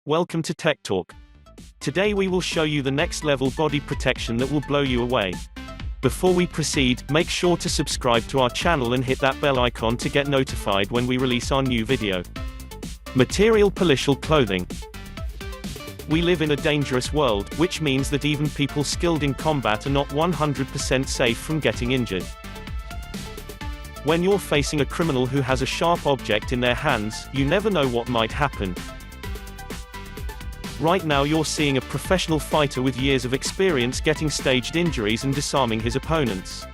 Welcome to TechTalk. Today we will show you the next level body protection that will blow you away. Before we proceed, make sure to subscribe to our channel and hit that bell icon to get notified when we release our new video. Material policial clothing. We live in a dangerous world, which means that even people skilled in combat are not 100% safe from getting injured. When you're facing a criminal who has a sharp object in their hands, you never know what might happen. Right now you're seeing a professional fighter with years of experience getting staged injuries and disarming his opponents.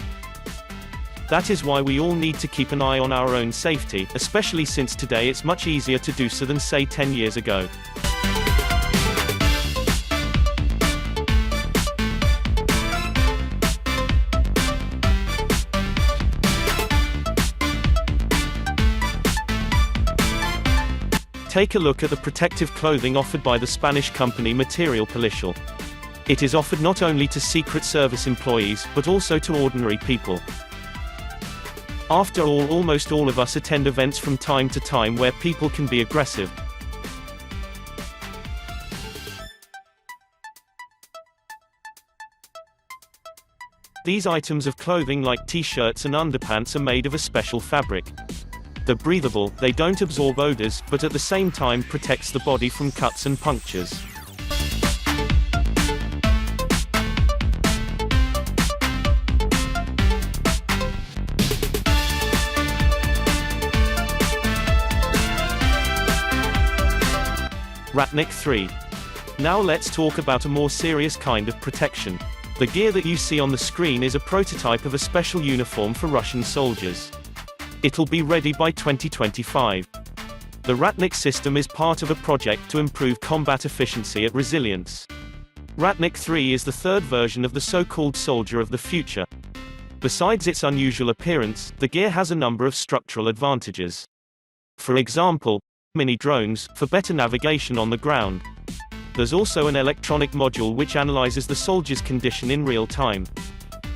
That is why we all need to keep an eye on our own safety, especially since today it's much easier to do so than say 10 years ago. Take a look at the protective clothing offered by the Spanish company Material Policial. It is offered not only to Secret Service employees, but also to ordinary people. After all, almost all of us attend events from time to time where people can be aggressive. These items of clothing like t-shirts and underpants are made of a special fabric. They're breathable, they don't absorb odors, but at the same time protects the body from cuts and punctures. Ratnik 3. Now let's talk about a more serious kind of protection. The gear that you see on the screen is a prototype of a special uniform for Russian soldiers. It'll be ready by 2025. The Ratnik system is part of a project to improve combat efficiency and resilience. Ratnik 3 is the third version of the so-called soldier of the future. Besides its unusual appearance, the gear has a number of structural advantages. For example, mini drones, for better navigation on the ground. There's also an electronic module which analyzes the soldier's condition in real time.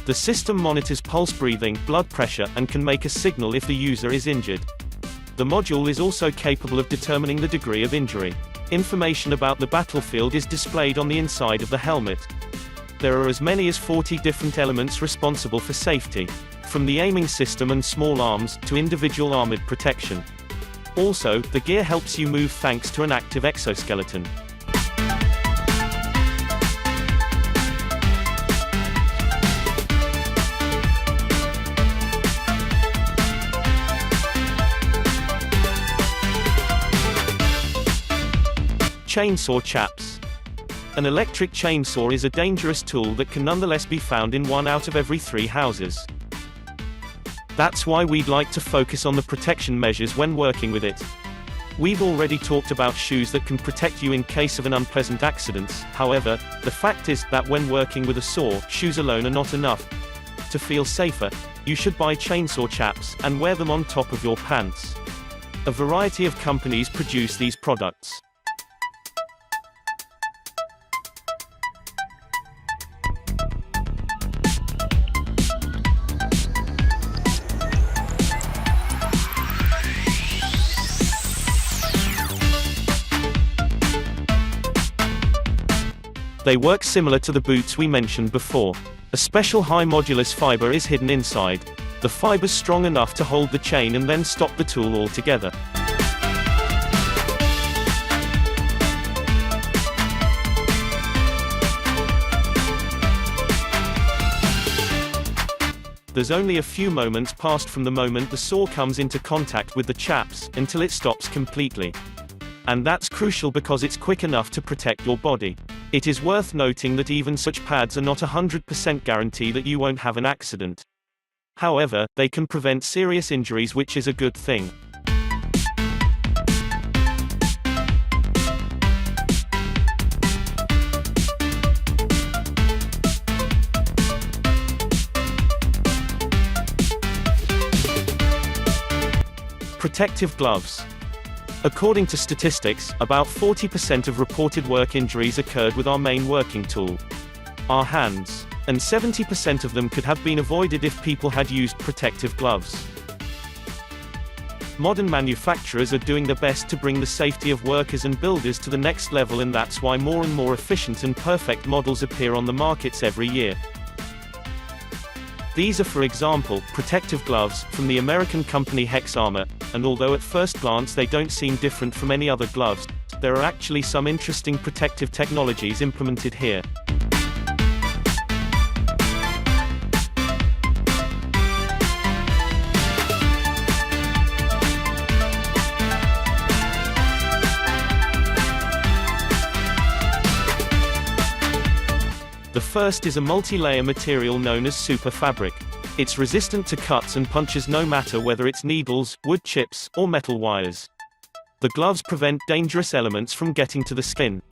The system monitors pulse breathing, blood pressure, and can make a signal if the user is injured. The module is also capable of determining the degree of injury. Information about the battlefield is displayed on the inside of the helmet. There are as many as 40 different elements responsible for safety, from the aiming system and small arms, to individual armored protection. Also, the gear helps you move thanks to an active exoskeleton. Chainsaw chaps. An electric chainsaw is a dangerous tool that can nonetheless be found in 1 out of every 3 houses. That's why we'd like to focus on the protection measures when working with it. We've already talked about shoes that can protect you in case of an unpleasant accident. However, the fact is that when working with a saw, shoes alone are not enough. To feel safer, you should buy chainsaw chaps and wear them on top of your pants. A variety of companies produce these products. They work similar to the boots we mentioned before. A special high modulus fiber is hidden inside. The fiber's strong enough to hold the chain and then stop the tool altogether. There's only a few moments passed from the moment the saw comes into contact with the chaps, until it stops completely. And that's crucial because it's quick enough to protect your body. It is worth noting that even such pads are not 100% guarantee that you won't have an accident. However, they can prevent serious injuries, which is a good thing. Protective gloves. According to statistics, about 40% of reported work injuries occurred with our main working tool, our hands. And 70% of them could have been avoided if people had used protective gloves. Modern manufacturers are doing their best to bring the safety of workers and builders to the next level, and that's why more and more efficient and perfect models appear on the markets every year. These are, for example, protective gloves from the American company HexArmor, and although at first glance they don't seem different from any other gloves, there are actually some interesting protective technologies implemented here. The first is a multi-layer material known as super fabric. It's resistant to cuts and punches no matter whether it's needles, wood chips, or metal wires. The gloves prevent dangerous elements from getting to the skin.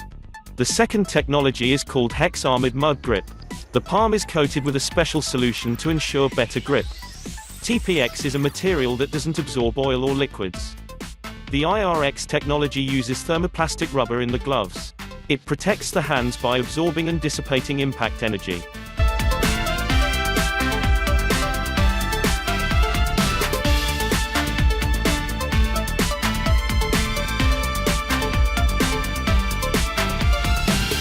The second technology is called Hex Armored Mud Grip. The palm is coated with a special solution to ensure better grip. TPX is a material that doesn't absorb oil or liquids. The IRX technology uses thermoplastic rubber in the gloves. It protects the hands by absorbing and dissipating impact energy.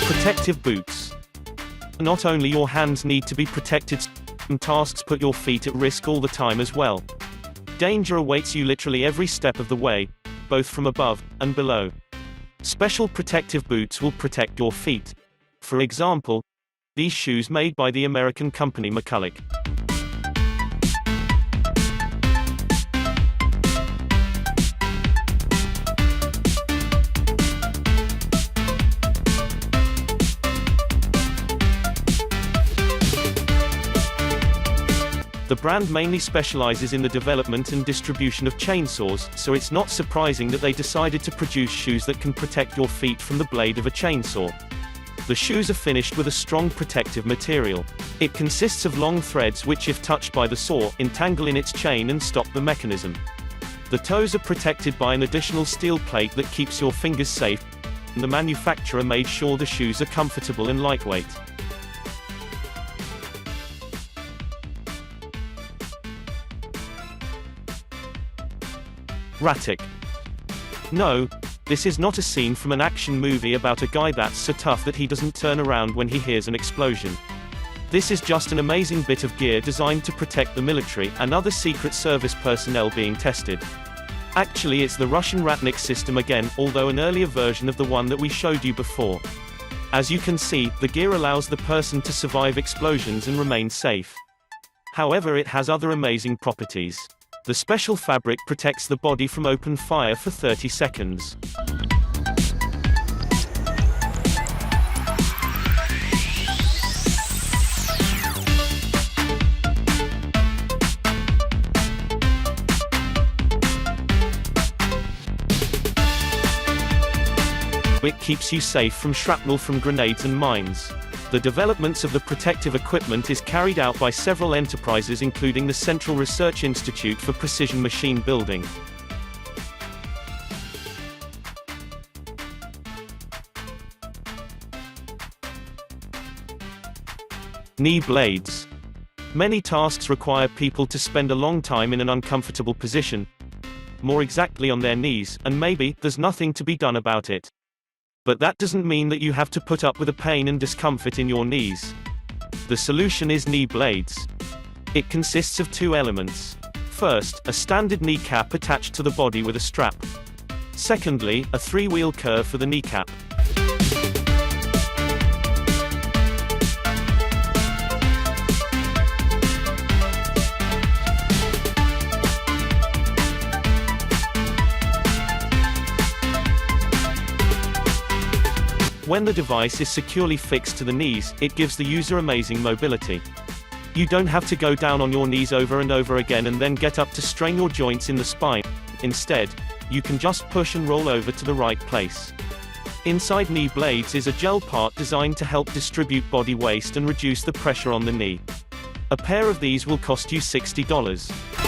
Protective boots. Not only your hands need to be protected, some tasks put your feet at risk all the time as well. Danger awaits you literally every step of the way, both from above and below. Special protective boots will protect your feet. For example, these shoes made by the American company McCulloch. The brand mainly specializes in the development and distribution of chainsaws, so it's not surprising that they decided to produce shoes that can protect your feet from the blade of a chainsaw. The shoes are finished with a strong protective material. It consists of long threads which, if touched by the saw, entangle in its chain and stop the mechanism. The toes are protected by an additional steel plate that keeps your fingers safe, and the manufacturer made sure the shoes are comfortable and lightweight. Ratic. No, this is not a scene from an action movie about a guy that's so tough that he doesn't turn around when he hears an explosion. This is just an amazing bit of gear designed to protect the military and other Secret Service personnel being tested. Actually, it's the Russian Ratnik system again, although an earlier version of the one that we showed you before. As you can see, the gear allows the person to survive explosions and remain safe. However, it has other amazing properties. The special fabric protects the body from open fire for 30 seconds. It keeps you safe from shrapnel from grenades and mines. The developments of the protective equipment is carried out by several enterprises, including the Central Research Institute for Precision Machine Building. Knee blades. Many tasks require people to spend a long time in an uncomfortable position, more exactly on their knees, and maybe there's nothing to be done about it. But that doesn't mean that you have to put up with the pain and discomfort in your knees. The solution is knee blades. It consists of two elements. First, a standard kneecap attached to the body with a strap. Secondly, a three-wheel curve for the kneecap. When the device is securely fixed to the knees, it gives the user amazing mobility. You don't have to go down on your knees over and over again and then get up to strain your joints in the spine. Instead, you can just push and roll over to the right place. Inside knee blades is a gel part designed to help distribute body waste and reduce the pressure on the knee. A pair of these will cost you $60.